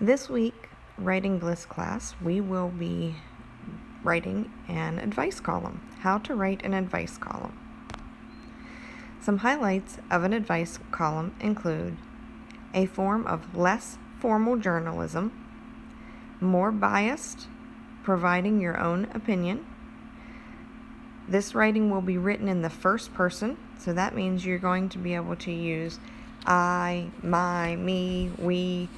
This week, Writing Bliss class, we will be writing an advice column. How to write an advice column. Some highlights of an advice column include a form of less formal journalism, more biased, providing your own opinion. This writing will be written in the first person, so that means you're going to be able to use I, my, me, we,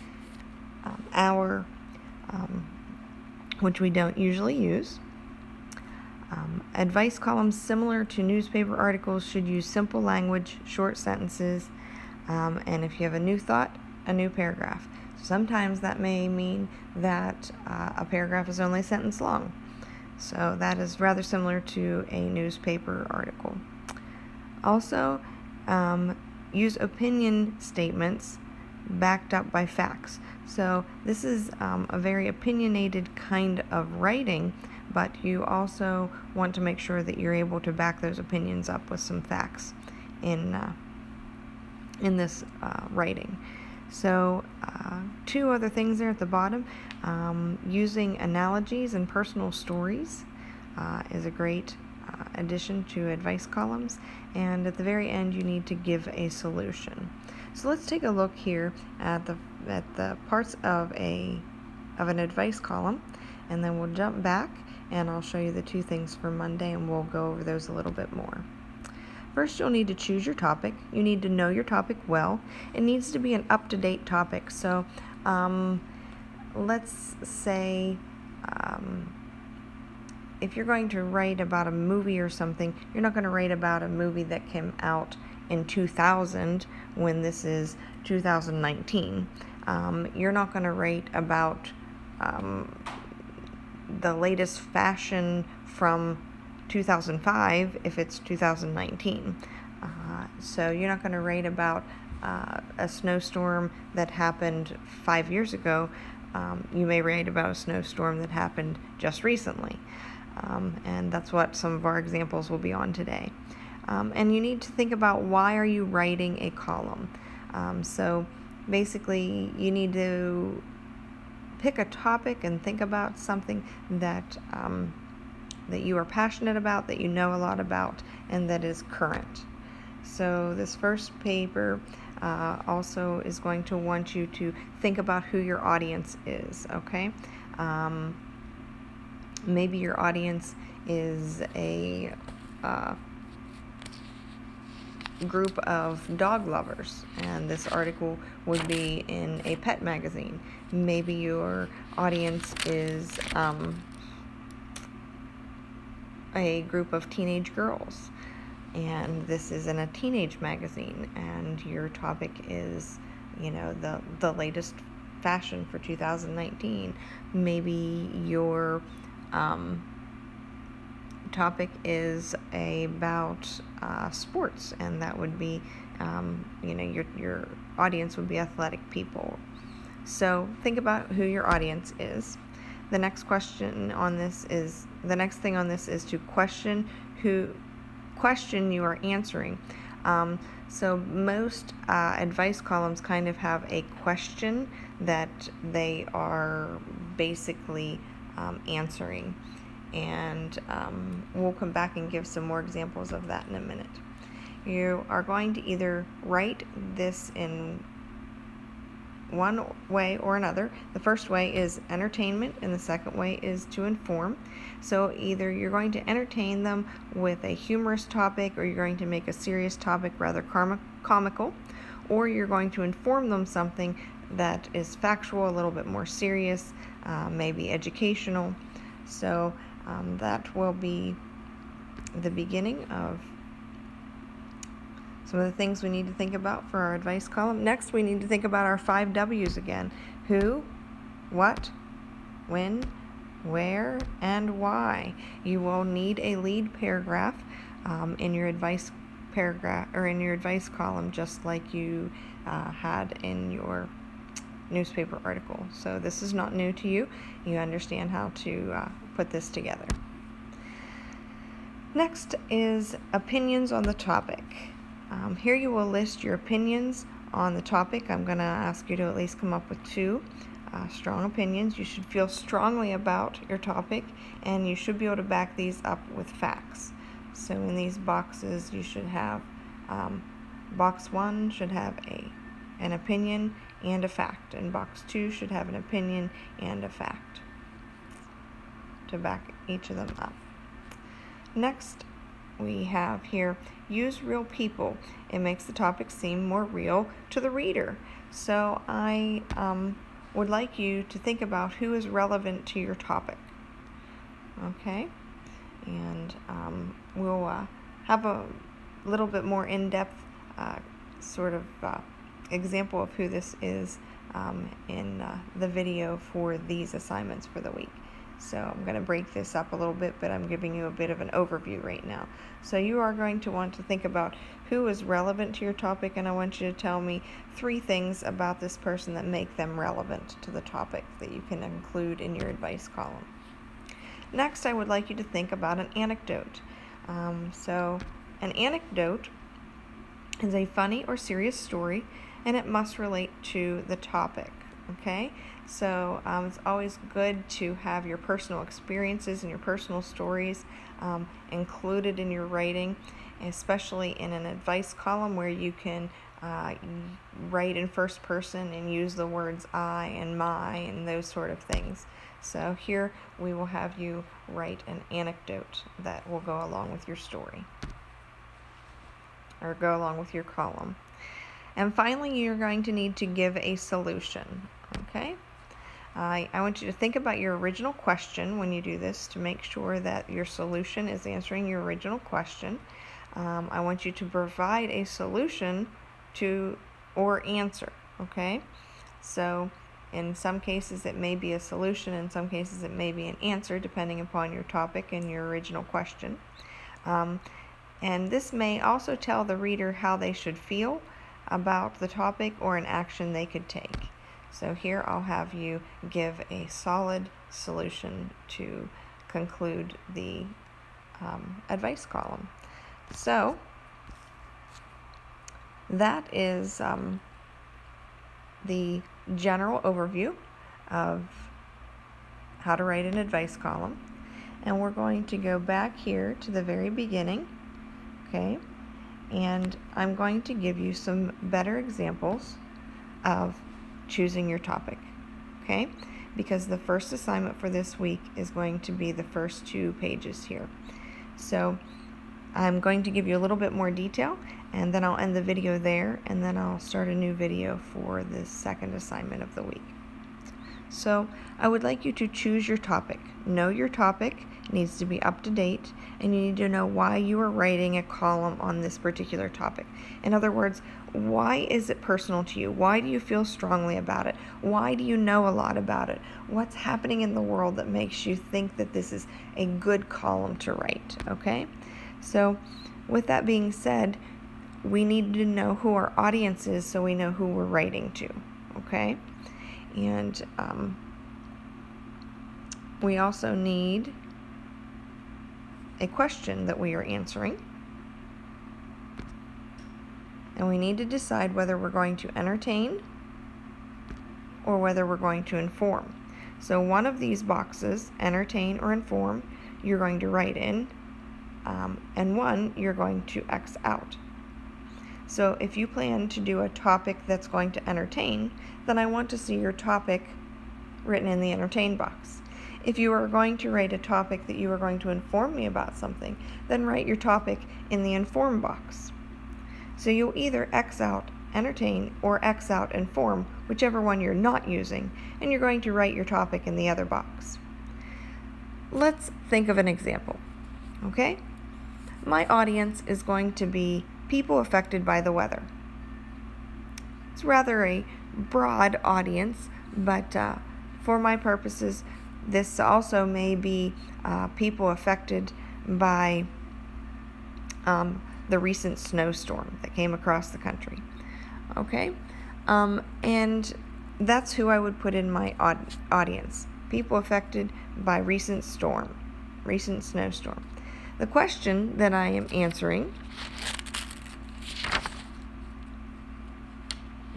our, which we don't usually use. Advice columns similar to newspaper articles should use simple language, short sentences, and if you have a new thought, a new paragraph. Sometimes that may mean that a paragraph is only a sentence long. So that is rather similar to a newspaper article. Also, use opinion statements backed up by facts. So this is a very opinionated kind of writing, but you also want to make sure that you're able to back those opinions up with some facts in this writing. So two other things there at the bottom. Using analogies and personal stories is a great addition to advice columns. And at the very end, you need to give a solution. So let's take a look here at the parts of an advice column, and then we'll jump back and I'll show you the two things for Monday, and we'll go over those a little bit more. First, you'll need to choose your topic. You need to know your topic well. It needs to be an up-to-date topic. So let's say if you're going to write about a movie or something, you're not going to write about a movie that came out in 2000 when this is 2019. You're not going to write about the latest fashion from 2005 if it's 2019. So you're not going to write about a snowstorm that happened 5 years ago. You may write about a snowstorm that happened just recently. And that's what some of our examples will be on today. And you need to think about, why are you writing a column? So basically, you need to pick a topic and think about something that you are passionate about, that you know a lot about, and that is current. So this first paper also is going to want you to think about who your audience is, okay? Maybe your audience is a group of dog lovers, and this article would be in a pet magazine. Maybe your audience is a group of teenage girls, and this is in a teenage magazine, and your topic is, the latest fashion for 2019. Maybe your topic is about sports, and that would be, your audience would be athletic people. So think about who your audience is. The next thing on this is to question you are answering. So most advice columns kind of have a question that they are basically answering. And we'll come back and give some more examples of that in a minute. You are going to either write this in one way or another. The first way is entertainment, and the second way is to inform. So either you're going to entertain them with a humorous topic, or you're going to make a serious topic rather comical, or you're going to inform them something that is factual, a little bit more serious, maybe educational. So that will be the beginning of some of the things we need to think about for our advice column. Next, we need to think about our 5 W's again. Who, what, when, where, and why. You will need a lead paragraph in your advice paragraph, or in your advice column, just like you had in your newspaper article. So this is not new to you. You understand how to put this together. Next is opinions on the topic. Here you will list your opinions on the topic. I'm going to ask you to at least come up with 2. strong opinions. You should feel strongly about your topic, and you should be able to back these up with facts. So in these boxes, you should have box 1 should have an opinion and a fact, and box 2 should have an opinion and a fact to back each of them up. Next, we have here, use real people. It makes the topic seem more real to the reader. So I would like you to think about who is relevant to your topic. Okay? And we'll have a little bit more in-depth sort of example of who this is in the video for these assignments for the week. So I'm going to break this up a little bit, but I'm giving you a bit of an overview right now. So you are going to want to think about who is relevant to your topic, and I want you to tell me 3 things about this person that make them relevant to the topic that you can include in your advice column. Next, I would like you to think about an anecdote. So an anecdote is a funny or serious story, and it must relate to the topic. Okay, so it's always good to have your personal experiences and your personal stories included in your writing, especially in an advice column where you can write in first person and use the words I and my and those sort of things. So here we will have you write an anecdote that will go along with your story or go along with your column. And finally, you're going to need to give a solution, okay? I want you to think about your original question when you do this to make sure that your solution is answering your original question. I want you to provide a solution to or answer, okay? So in some cases it may be a solution, in some cases it may be an answer depending upon your topic and your original question. And this may also tell the reader how they should feel about the topic or an action they could take. So here I'll have you give a solid solution to conclude the advice column. So that is the general overview of how to write an advice column. And we're going to go back here to the very beginning, okay? And I'm going to give you some better examples of choosing your topic, okay? Because the first assignment for this week is going to be the first 2 pages here. So I'm going to give you a little bit more detail, and then I'll end the video there, and then I'll start a new video for the second assignment of the week. So I would like you to choose your topic. Know your topic, needs to be up to date, and you need to know why you are writing a column on this particular topic. In other words, why is it personal to you? Why do you feel strongly about it? Why do you know a lot about it? What's happening in the world that makes you think that this is a good column to write, okay? So with that being said, we need to know who our audience is so we know who we're writing to, okay? And we also need a question that we are answering. And we need to decide whether we're going to entertain or whether we're going to inform. So one of these boxes, entertain or inform, you're going to write in, and one you're going to X out. So if you plan to do a topic that's going to entertain, then I want to see your topic written in the entertain box. If you are going to write a topic that you are going to inform me about something, then write your topic in the inform box. So you'll either X out entertain or X out inform, whichever one you're not using, and you're going to write your topic in the other box. Let's think of an example, okay? My audience is going to be people affected by the weather. It's rather a broad audience, but for my purposes, this also may be people affected by the recent snowstorm that came across the country. Okay? And that's who I would put in my audience. People affected by recent snowstorm. The question that I am answering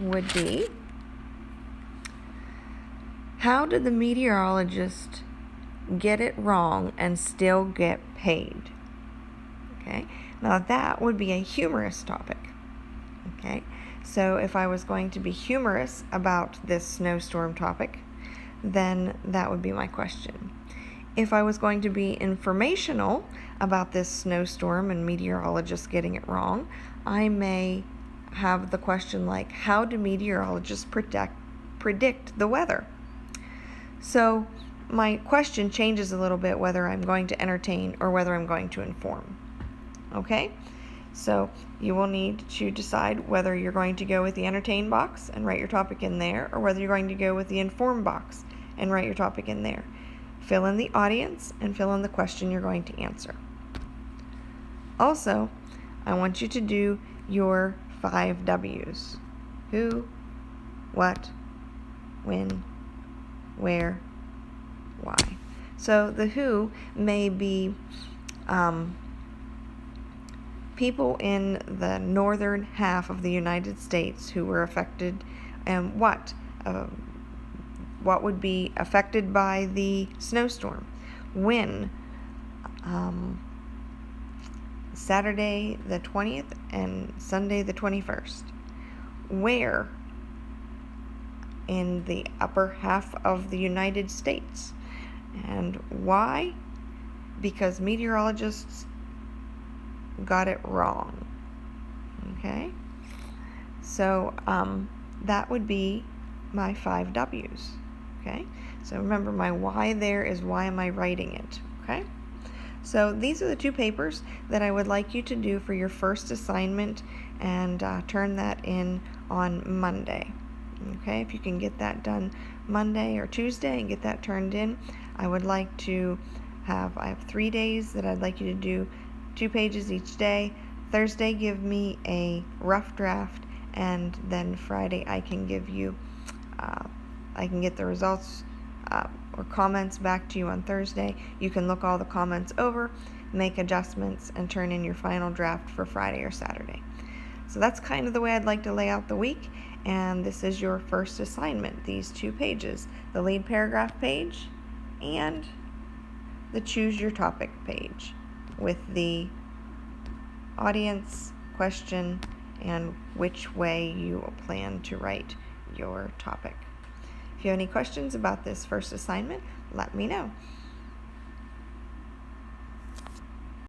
would be, How did the meteorologist get it wrong and still get paid? Okay, now that would be a humorous topic. Okay, so if I was going to be humorous about this snowstorm topic, then that would be my question. If I was going to be informational about this snowstorm and meteorologists getting it wrong, I may have the question like, how do meteorologists predict the weather? So my question changes a little bit whether I'm going to entertain or whether I'm going to inform. Okay? So you will need to decide whether you're going to go with the entertain box and write your topic in there, or whether you're going to go with the inform box and write your topic in there. Fill in the audience and fill in the question you're going to answer. Also, I want you to do your 5 W's. Who, what, when, where, why. So the who may be people in the northern half of the United States who were affected, and what would be affected by the snowstorm. When? Saturday the 20th and Sunday the 21st. Where? In the upper half of the United States. And why? Because meteorologists got it wrong. Okay? So that would be my 5 W's. Okay? So remember, my why there is why am I writing it. Okay? So these are the 2 papers that I would like you to do for your first assignment, and turn that in on Monday. Okay? If you can get that done Monday or Tuesday and get that turned in, I would like to I have 3 days that I'd like you to do 2 pages each day. Thursday, give me a rough draft, and then Friday I can give you, I can get the results or comments back to you on Thursday. You can look all the comments over, make adjustments, and turn in your final draft for Friday or Saturday. So that's kind of the way I'd like to lay out the week, and this is your first assignment, these 2 pages, the lead paragraph page and the choose your topic page, with the audience, question, and which way you plan to write your topic. If you have any questions about this first assignment, let me know.